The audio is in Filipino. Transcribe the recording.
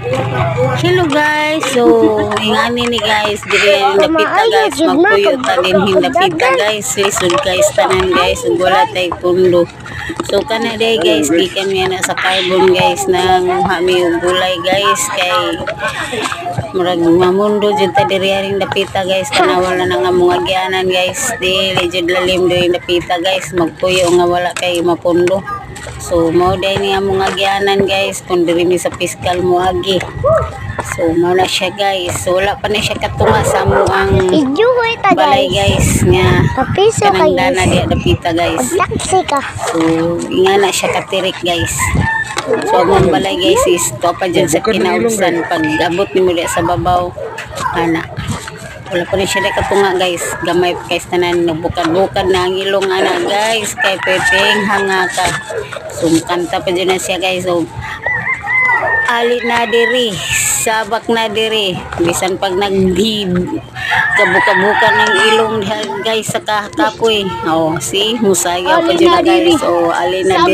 Hello guys, so ingani ni guys, diri napita guys, magpuyo ta din hindapita guys, lisod guys tanan guys, wala tay pundo. So kana day guys, gikan mi na sa carbon guys nang hami og gulay guys kay murag mamundo jud ta diri aring napita guys, kana wala na nga mga gianan guys, dili jud lalim diri napita guys, magpuyo nga wala kay mapundo. So mao day niya mga gianan guys kung diri mi sa piskal mo agi. So mao na siya guys. So wala pa na siya katunga sa mo ang balay guys nga kanang dana di dapita guys. So inga na siya katirik guys. So ang balay guys is to pa dyan sa kinaubsan pag abot ni mo di sa babaw ana. Wala pa rin siya katunga guys, gamay guys tanan nagbukad-bukad na ang ilong ana guys kay pepeng hanga ka. So kanta pa dyan na siya guys. So alit na diri, sabak na diri, bisan pag kabuka-buka ng ilong guys sa kapoy. Oh, see, musaya pa dyan na guys. So alin na diri.